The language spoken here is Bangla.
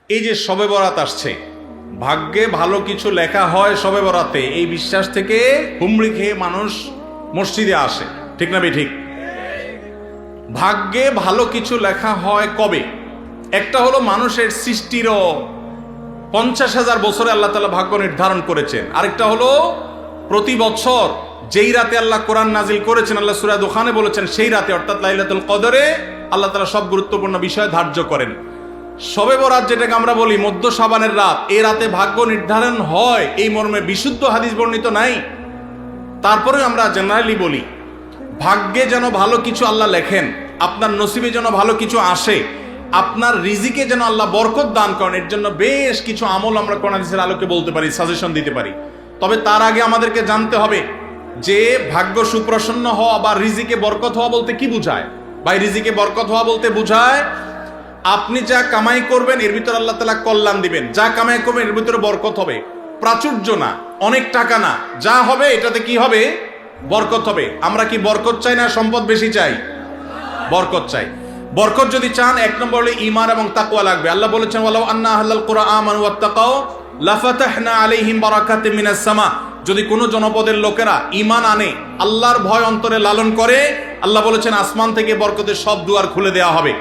এই যে শবে বরাত আসছে, ভাগ্যে ভালো কিছু লেখা হয় শবে বরাতে, এই বিশ্বাস থেকে হুমড়ি খেয়ে মানুষ মসজিদে আসে, ঠিক না ঠিক? ভাগ্যে ভালো কিছু লেখা হয় কবে? একটা হলো মানুষের সৃষ্টিরও 50,000 বছরে আল্লাহ তাআলা ভাগ্য নির্ধারণ করেছেন। আরেকটা হলো প্রতি বছর যেই রাতে আল্লাহ কোরআন নাজিল করেছেন, আল্লাহ সূরা দুখানে বলেছেন সেই রাতে অর্থাৎ লাইলাতুল কদরে আল্লাহ তাআলা সব গুরুত্বপূর্ণ বিষয় ধার্য করেন। শবে বরাত যেটাকে আমরা বলি মধ্য শাবানের রাত, এই রাতে ভাগ্য নির্ধারণ হয় এই মর্মে বিশুদ্ধ হাদিস বর্ণিত নাই। তারপরে আমরা জেনারেলি বলি ভাগ্যে যেন ভালো কিছু আল্লাহ লেখেন, আপনার নসিবে যেন ভালো কিছু আসে, আপনার রিজিকে যেন আল্লাহ বরকত দান করেন, এর জন্য বেশ কিছু আমল আমরা কোরআন হাদিসের আলোকে বলতে পারি, সাজেশন দিতে পারি। তবে তার আগে আমাদেরকে জানতে হবে যে ভাগ্য সুপ্রসন্ন হওয়া বা রিজিকে বরকত হওয়া বলতে কি বোঝায়। ভাই, রিজিকে বরকত হওয়া বলতে বোঝায় আপনি যা কামাই করবেন এর ভিতরে আল্লাহ তাআলা কল্যাণ দিবেন, যা কামাই করবেন এর ভিতরে বরকত হবে। প্রাচুর্য না, অনেক টাকা না, যা হবে এটাতে কি হবে? বরকত হবে। আমরা কি বরকত চাই না সম্পদ বেশি চাই? বরকত চাই। বরকত যদি চান, এক নম্বর হলো ঈমান এবং তাকওয়া লাগবে। আল্লাহ বলেছেন ওয়ালাউ আন্না আহলাল কুরআ আমানু ওয়াত্তাকাউ লাফাতাহনা আলাইহিম বারাকাতিম মিনাস সামা। যদি কোনো জনপদের লোকেরা ঈমান আনে, আল্লাহর ভয় অন্তরে লালন করে, আল্লাহ বলেছেন আসমান থেকে বরকতের সব দুয়ার খুলে দেওয়া হবে।